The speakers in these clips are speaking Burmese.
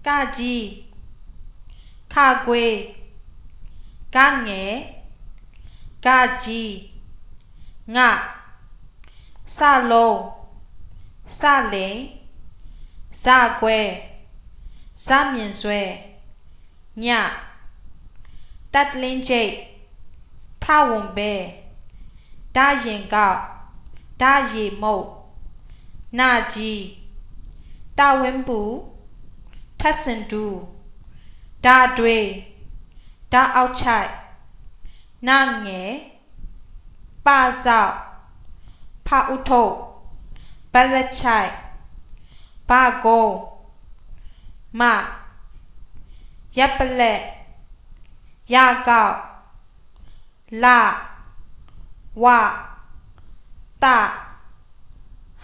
ကကြီးခကွေကငယ်ကကြီးငစလုံးစလိန်ဇကွဲဇမြင့်ဆွဲညတက်လင်းကျိတ်ထဝံပဲဒါရင်ကောက်ဒါရီမုတ်နာကြီးတာဝင်းပူထက်စင်တူဒါတွေဒါအောက်ချိုက်နာငယ်ပါဆောက်ဖာဥထုတ်ပလက်ချိုက်ဘာကုန်းမရပ်ပလက်ရကောက်လဝတ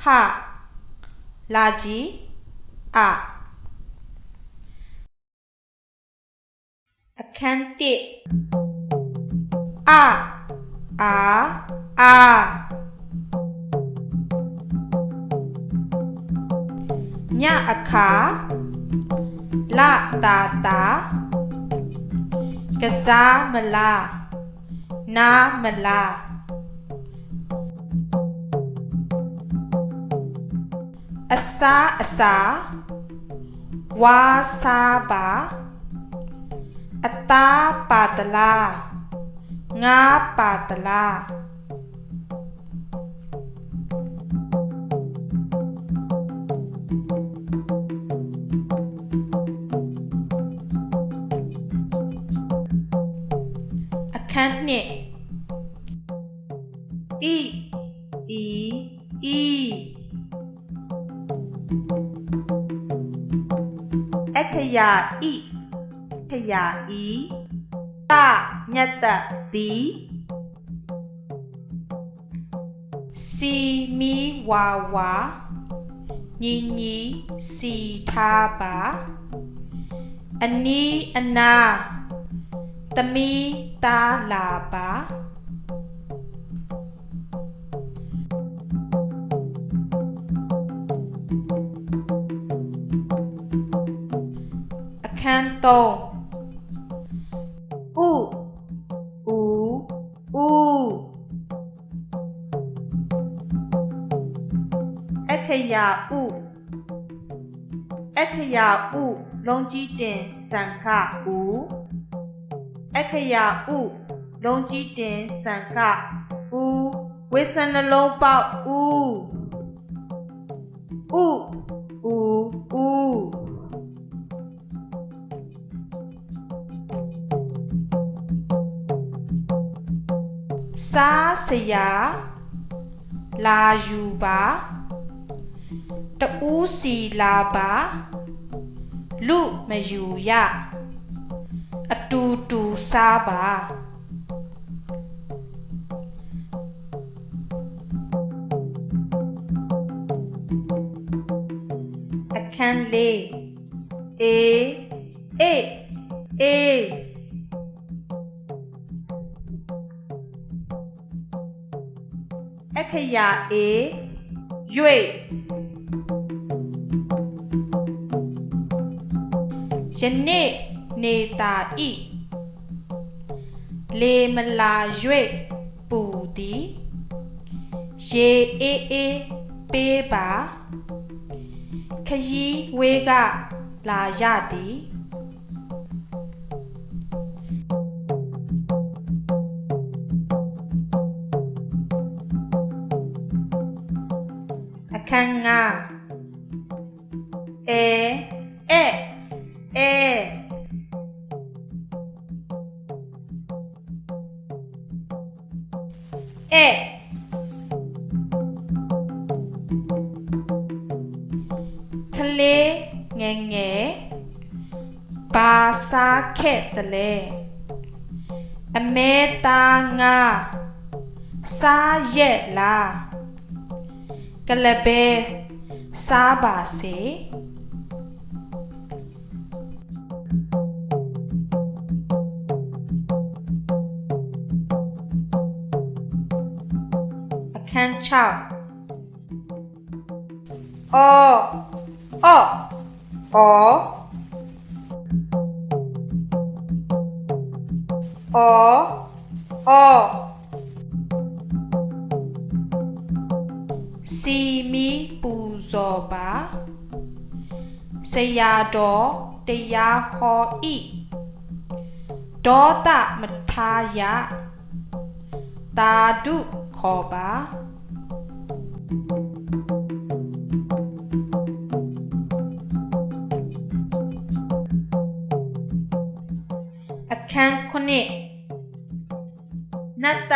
ဟလာကြီးအခန်း1အာညအခါလတာကစားမလားနားမလားအစာဝါစားပါအသားပါတလားငါးပါတလားအခန်း2အခရာခရာဤတညတ်တသည်စီမီဝါဝါညီစီထားပါအနီးအနာသမီးသားလာပါအခန်း3အခရာလုံးကြီးတင်စံခအခရာလုံးကြီးတင်စံခဝိစံနှလုံးပေါက်စားစရာလာယူပါတူးစီလာပါလူမယူရအတူတူစားပါအခန်း4အခရာရွေယနေ့နေတာဤလေမလာ၍ပူသည်ရေအေးပေးပါခရီးဝေးကလာရသည်အခန်း5 ခလေးငယ်ငယ်ဘာစားခဲ့တလဲအမဲသားငါစားရဲ့လားကလပဲစားပါစေအခန်း6အော်စီမီပူဇော်ပါဆရာတော်တရားဟောဤဒေါသမထားရသာဓုခေါ်ပါအခန်း9နတ္တ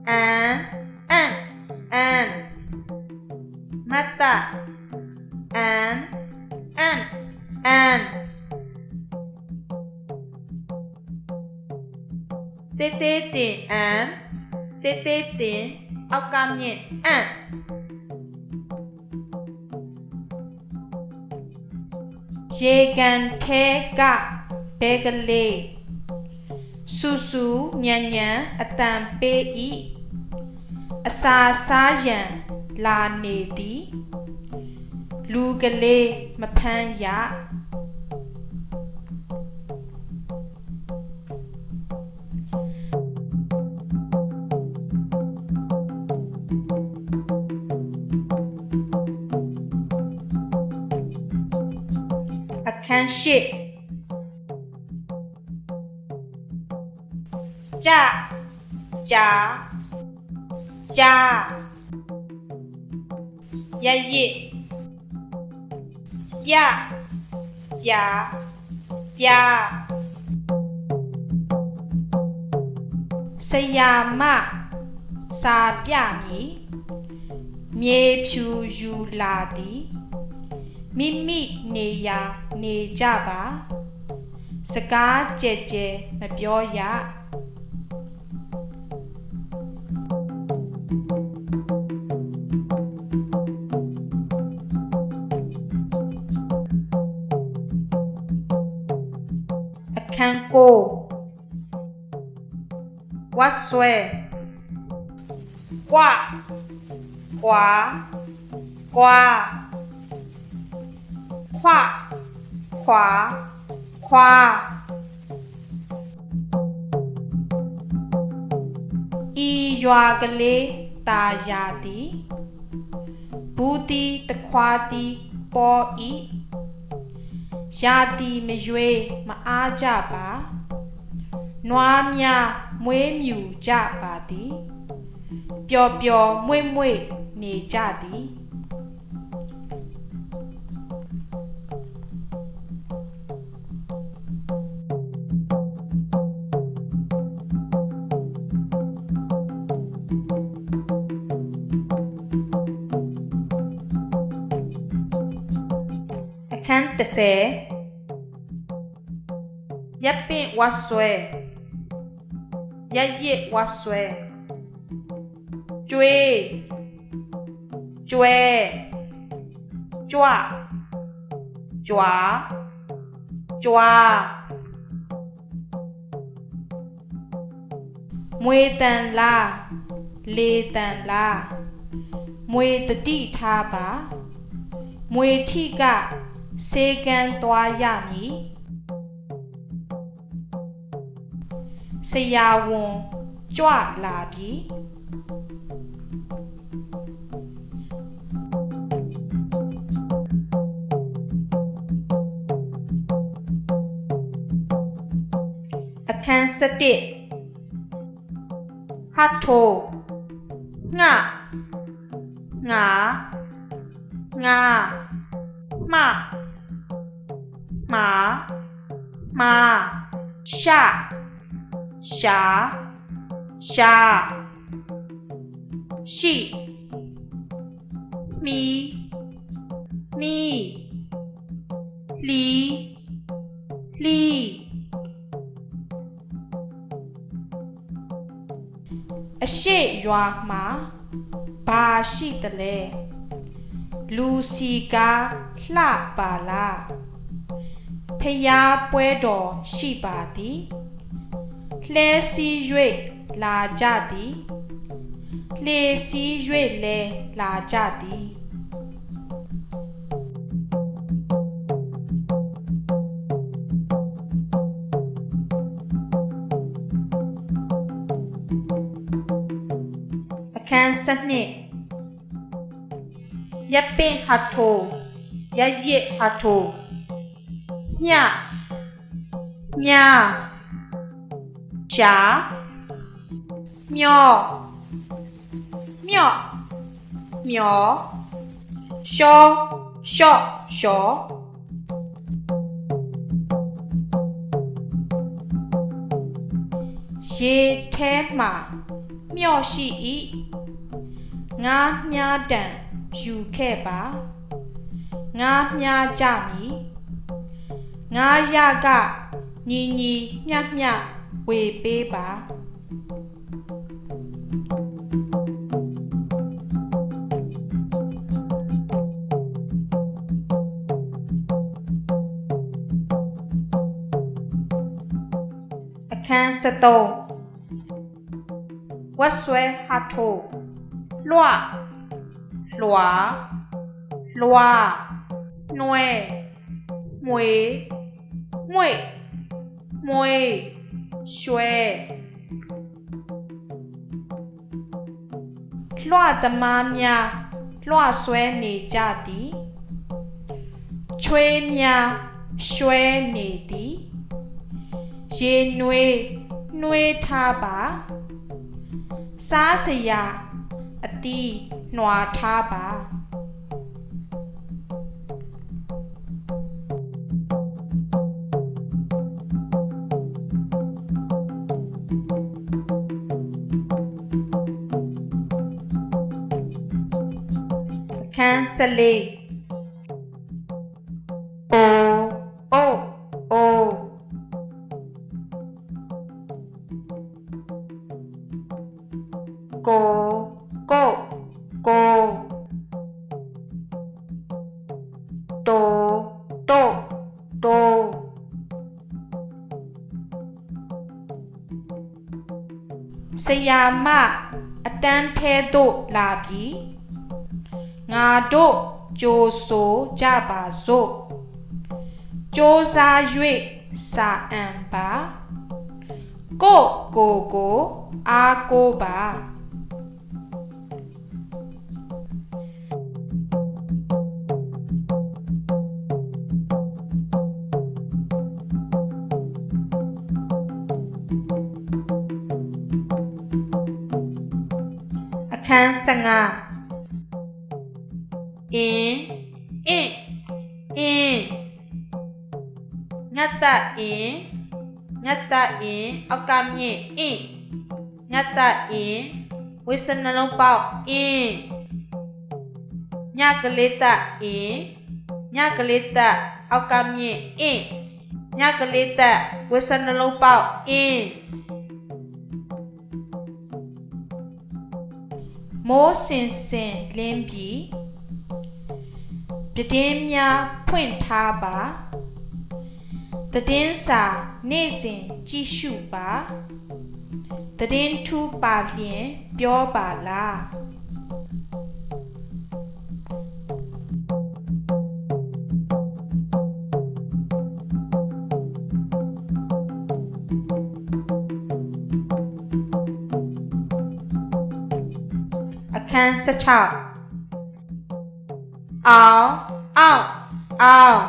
အန်မတ္တအန်တေတေတင်အန်တေတေတင်အောက်ကမြင့်အန်ရေကန်ထဲကဘဲကလေးဆူဆူညံညံအတန်ပေးဤအစာစားရန်လာနေသည်လူကလေးမဖမ်းရအခန်း8ကြာရရစ်ပြဆရာမစာပြမည်မြေဖြူယူလာသည်မိမိနေရာနေကြပါစကားကြဲကြဲမပြောရအခန်း9ဝတ်ဆွဲကွာခွာဆဤရွာကလေးတာယာသည်ဘူးတီတခွာတီပေါ်ဤရာတီမရွေမအားကြပါနွားများမွေးမြူကြပါသည်ပျော်ပျော်မွေ့မွေ့နေကြသည်အခန်း10ရပ်ပင့်ဝတ်ဆွဲရရစ်ဝတ်ဆွဲကျွဲကြွမွေတန်လားလေတန်လားမွေတတိထားပါမွေထိကစေကံသွားရမည်ဆရာဝန်ကြွလာပြီအခန်း7ဟတ်ထိုငါမှ မာရှာရှိမီလီအရှိရွာမှာဘာရှိသလဲလူစီကားလှပါလားဖျားပွဲတော်ရှိပါသည်လှဲစီး၍လာကြသည်လှေစီး၍လဲလာကြသည်အခန်းစနစ်ရပ်ပင်ဟတ်ထိုရရစ်ဟတ်ထိုညညာရှာမျောရှောရေထဲမှာမျောရှိ၏ငါးမြားတံယူခဲ့ပါငါးမြားကြမည်ငါးရကညီမျှဝေပေးပါအခန်း73ဝတ်ဆွဲဟတ်ထိုလွှနွဲမွေရွှဲလွှသမားများလွှဆွဲနေကြသည်ချွေးများရွှဲနေသည်ရေနွေးထားပါစားစရာအသီးနွားထားပါအခန်း14အိုတိုဆရာမအတန်းထဲသို့လာပြီငါတို့ကြိုဆိုကြပါစို့ကြိုးစား၍စာအံပါကိုအားကိုပါအခန်း15အင်းငတ်တအင်းအောက်ကမြင့်အင်းငတ်တအင်းဝိစနှလုံးပေါက်အင်းညကလေးတအင်းအောက်ကမြင့်အင်းညကလေးတဝိစနှလုံးပေါက်အင်းမိုးစင်လင်းပြီးပြတင်းများဖွင့်ထားပါသတင်းစာနေ့စဉ်ကြည့်ရှုပါသတင်းထူးပါလျင်ပြောပါလားအခန်း16အောင်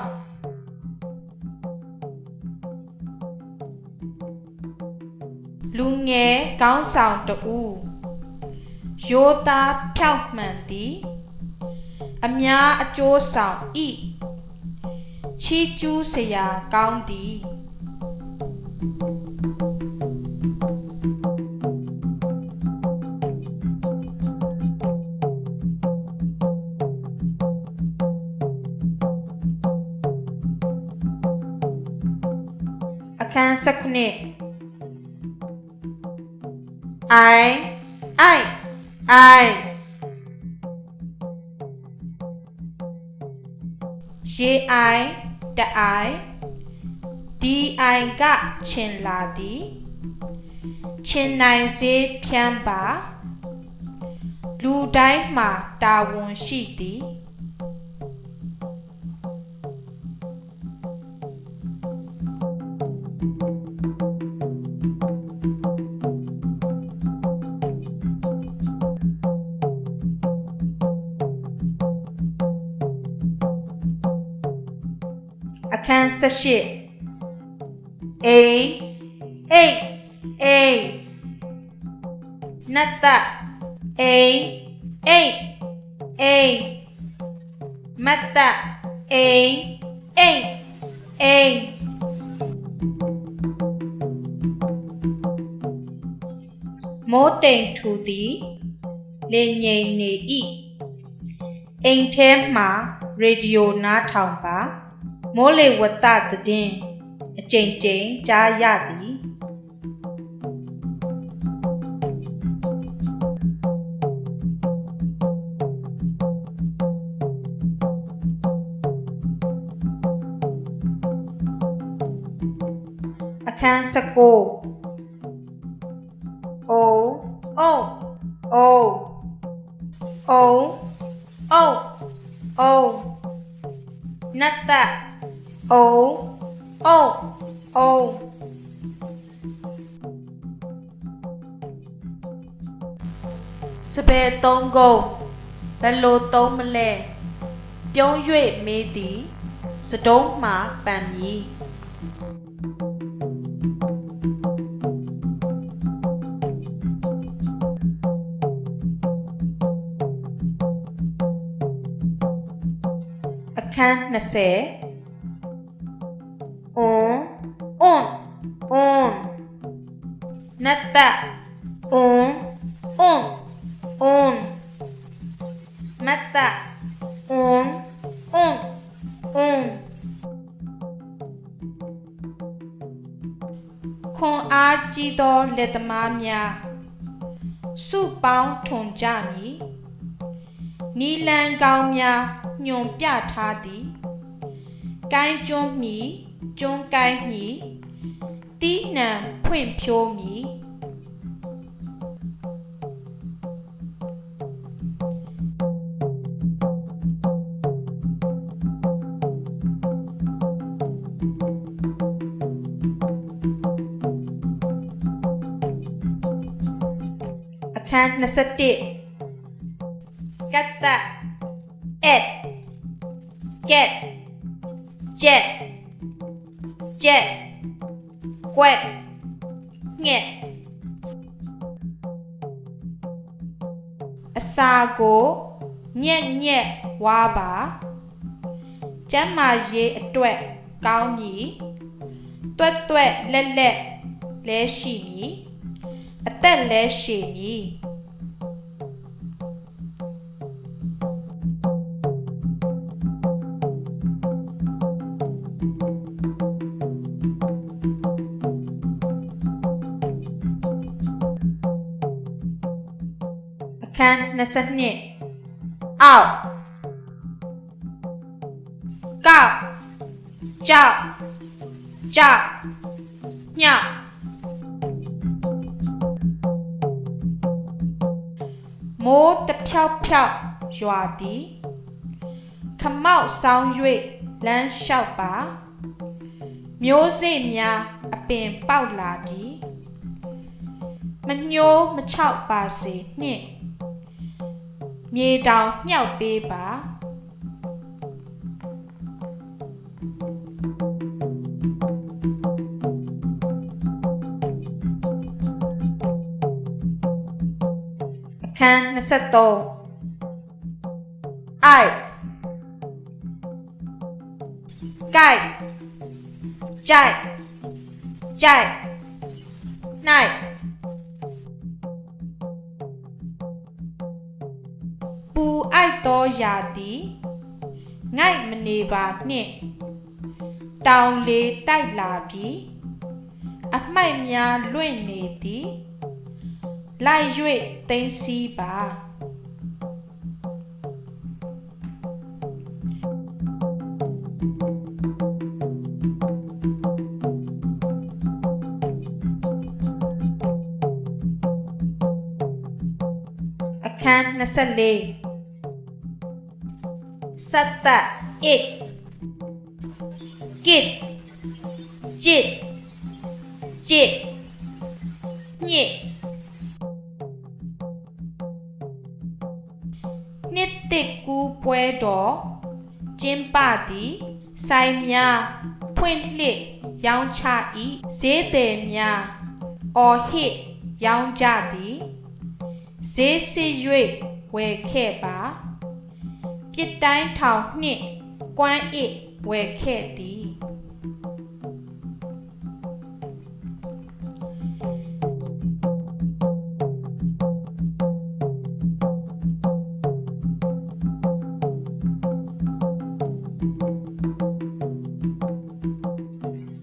လူငယ်ကောင်းဆောင်တဦးရိုးသားဖြောင့်မှန်သည်အများအကျိုးဆောင်၏ ချီးကျူးစရာကောင်းသည်အခန်း19အိုင်ရေအိုင်တအိုင်ဒီအိုင်ကချင်လာသည်ချင်နိုင်စေဖြန်းပါလူတိုင်းမှာတာဝန်ရှိသည်အခန်း18အိနတ်တအိမတ်တမိုးတိမ်ထူသည်လေငိမ်နေ၏အိမ်ထဲမှာရေဒီယိုနားထောင်ပါမိုးလေဝသသတင်းအကြိမ်ကြိမ်ကြားရသည်အခန်း19အိုနတ်တအိုစပယ်သုံးကုန်းဘယ်လိုသုံးမလဲပြုံး၍မေးသည်စတုံးမှပန်မည်အခန်း20နတ်တမတ်တခွန်အားကြီးသောလက်သမားများစုပေါင်းထွန်ကြမည်နီလန်ကောင်းများညွန်ပြထားသည်ကိုင်းကျွန်းမီကျွန်းကိုင်းမီတီးနှံဖွင့်ဖြိုးမည်အခန်း21ကတ္တကက်ကျက်ကွက်ငှက်အစာကိုညက်ဝါပါကျမ်းမာရေးအတွက်ကောင်းမည်တွက်လက်လဲရှိမည်အသက်လဲရှည်မည်အခန်း22အောက်ကောက်ကြောက်ညောက်မိုးတဖြောက်ရွာသည်ခမောက်ဆောင်၍လမ်းလျှောက်ပါမျိုးစေ့များအပင်ပေါက်လာပြီမညှိုးမချောက်ပါစေနှင့်မြေတောင်မြှောက်ပေးပါအခန်း23အိုက်ကိုက် ကြိုက်ကြိုက်၌ပူအိုက်သောရာသည်ငိုက်မနေပါနှင့်တောင်လေတိုက်လာပြီးအမှိုက်များလွင့်နေသည်လိုက်၍သိမ်းဆည်းပါအခန်း24စတ္တဣကိတจิตจิตညစ်နှစ်တစ်ကူးပွဲတော်ကျင်းပသည်ဆိုင်များဖွင့်လှစ်ရောင်းချ၏ဈေးသည်များအော်ဟစ်ရောင်းကြသည်ဈေးစစ်၍ဝယ်ခဲ့ပါပြစ်တိုင်းထောင်နှင့်ကွမ်းဣဝယ်ခဲ့သည်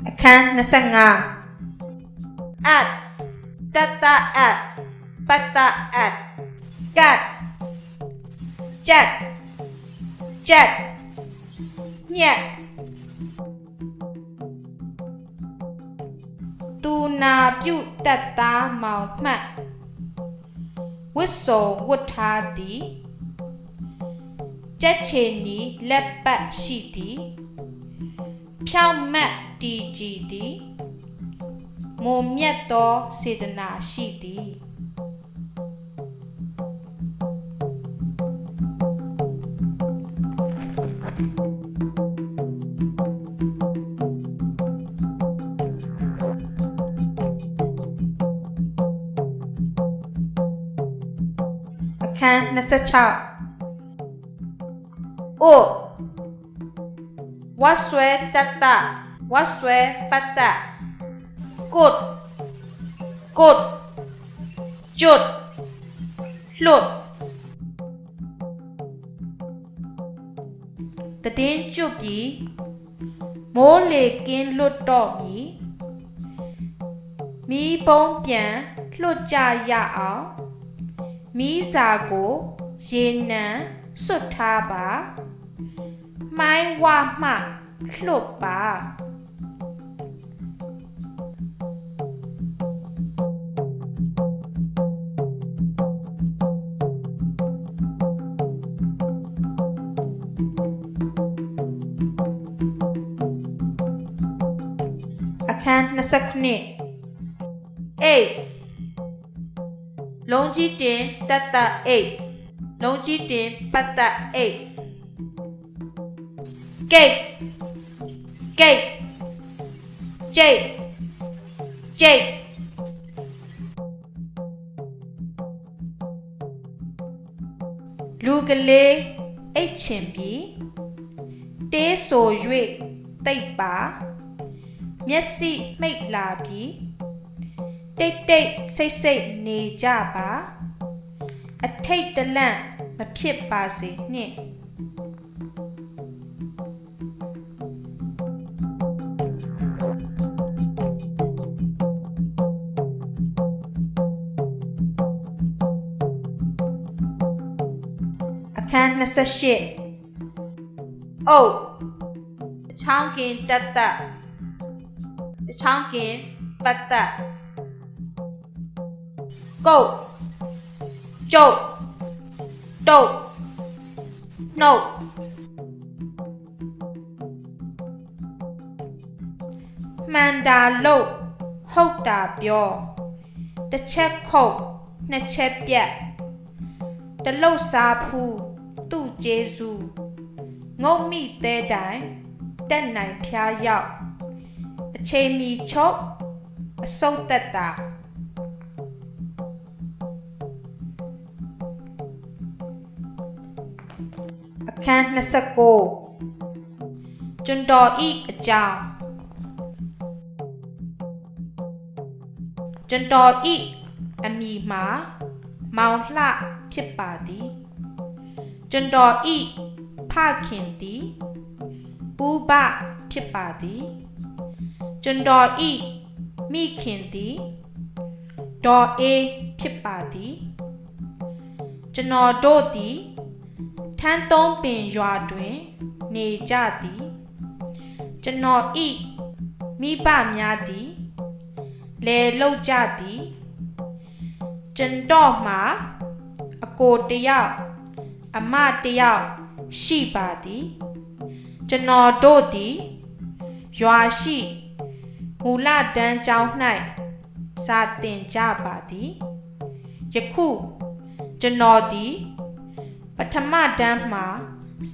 အခန်း25အတ်တတအတ်ပတ္တအတ်ကတ်ကြက်ကြက်ညက်သူနာပြုတတ်သားမောင်မှတ်ဝတ်စုံဝတ်ထားသည်ကြက်ချေနီလက်ပတ်ရှိသည်ဖြောင့်မတ်တီကြည်သည်မုံမြတ်သောစေတနာရှိသည်အခန်း26အိုဝတ်ဆွဲတတဝတ်ဆွဲပတ္တကုတ်ကုတ်ကျွတ်လွတ်တည်င်းကျွတ်ပြီးမိုးလေကင်းလွတ်တော့မီမီးပုံးပြန်လွတ်ကြရအောင်မီးစာကိုရေနံစွတ်ထားပါမိုင်းဝမှလွတ်ပါအခန်း29အိတ်လုံးကြီးတင်တတအိတ်လုံးကြီးတင်ပတ္တအိတ်ကိတ်ကိတ်ကျိတ်ကျိတ်လူကလေးအိတ်ချင်ပြီးတေးဆို၍တိတ်ပါမျက်စိမိတ်လာပြီးတိတ်တိတ်ဆိတ်ဆိတ်နေကြပါအထိတ်တလန့်မဖြစ်ပါစေနှင့်အခန်း28အိုချောင်းကင်တတချောင်းကင်ပတ္တကုတ်ကျုပ်တုတ်နှုတ်မှန်တာလို့ဟုတ်တာပြောတစ်ချက်ခုတ်နှစ်ချက်ပြတ်တလုတ်စားဖူးသူ့ကျေးဇူးငုံမိသေးတိုင်တက်နိုင်ဖျားရောက်အချိန်မီချုပ်အစုပ်သက်တာအခန်း29 ကျွန်တော်ဤအကြောင်းကျွန်တော်ဤအမည်မှာမောင်လှဖြစ်ပါသည်ကျွန်တော်ဤဖခင်သည်ဦးဘဖြစ်ပါသည်ကျွန်တော်ဤမိခင်သည်ဒေါ်အေးဖြစ်ပါသည်ကျွန်တော်တို့သည်ထန်းသုံးပင်ရွာတွင်နေကြသည်ကျွန်တော်ဤမိဘများသည်လဲလောက်ကြသည်ကျွန်တော်မှာအကိုတယောက်အမတယောက်ရှိပါသည်ကျွန်တော်တို့သည်ရွာရှိမူလတန်းကျောင်း၌စာသင်ကြပါသည်ယခုကျွန်တော်သည်ပထမတန်းမှာ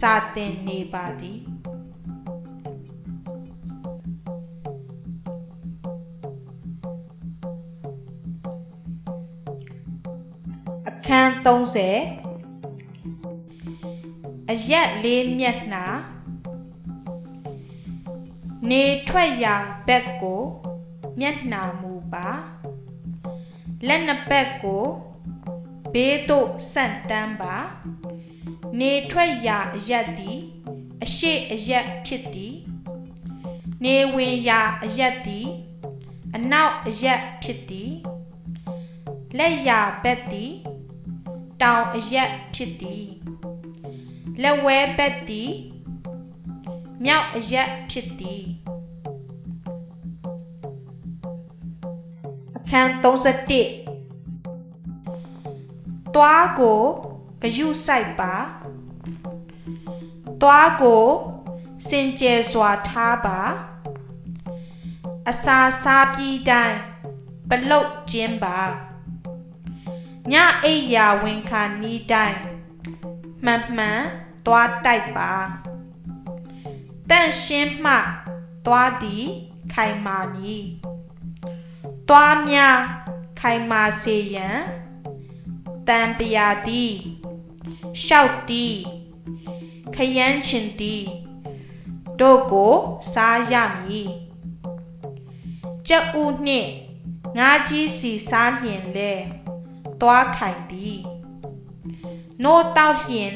စာသင်နေပါသည်အခန်း30အရက်လေးမျက်နှာနေထွက်ရာဘက်ကိုမျက်နှာမူပါလက်နှစ်ဘက်ကိုဘေးသို့ဆန့်တန်းပါနေထွက်ရာအရက်သည်အရှိအရက်ဖြစ်သည်နေဝင်ရာအရက်သည်အနောက်အရက်ဖြစ်သည်လက်ရာဘက်သည်တောင်အရက်ဖြစ်သည်လက်ဝဲဘက်သည်မြောက်အရက်ဖြစ်သည်အခန်း31သွားကိုဂယုစိုက်ပါသွားကိုစင်ကြယ်စွာထားပါအစာစားပြီးတိုင်းပလုတ်ခြင်းပါညအိပ်ရာဝင်ခါနီးတိုင်းမှန်မှန်သွားတိုက်ပါတန့်ရှင်းမှသွားသည်ခိုင်မာမည်သွားများခိုင်မာစေရန်တန်ပရာသည်ရှောက်သည်ခရမ်းချင်သည်တို့ကိုစားရမည်ကြက်ဥနှင့်ငါးကြီးစီစားလျင်လဲသွားခိုင်သည်နို့တောက်လျင်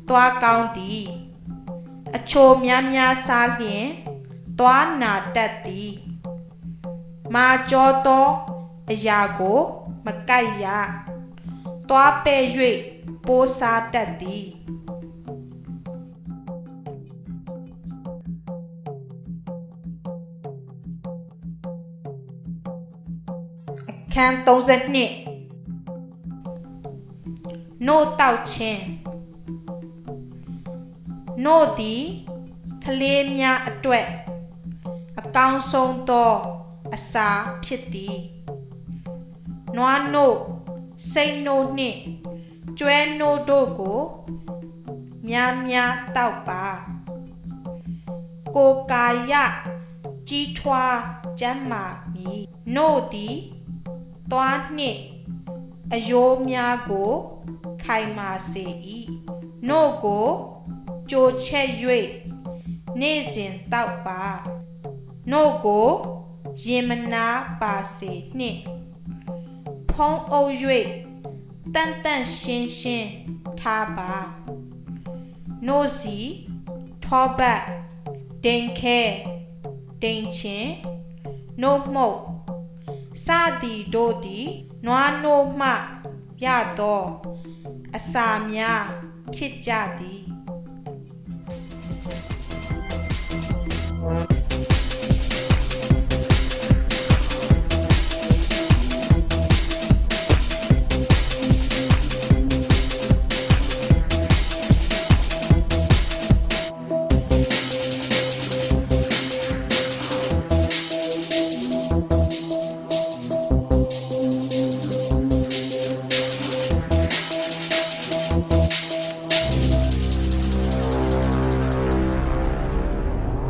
သွားကောင်းသည်အချိုများများစားလျင်သွားနာတတ်သည်မာကြောသောအရာကိုမကိုက်ရသွားပဲ့၍ပိုးစားတတ်သည်အခန်း32နို့တောက်ခြင်းနို့သည်ကလေးများအတွက်အကောင်းဆုံးသောအစာဖြစ်သည်နွားနို့စိတ်နို့နှင့်ကျွဲနို့တို့ကိုများများတောက်ပါကိုယ်ကာယကြီးထွားကျန်းမာမည်နို့သည်သွားနှင့်အယိုးများကိုခိုင်မာစေ၏နို့ကိုကြိုချက်၍နေ့စဉ်တောက်ပါနို့ကိုရင်မနာပါစေနှင့်ဖုံးအုပ်၍တန့်တန့်ရှင်းရှင်းထားပါနို့စီထောပတ်ဒိန်ခဲဒိန်ချင်းနို့မှုတ်စသည်တို့သည်နွားနို့မှရသောအစာများဖြစ်ကြသည်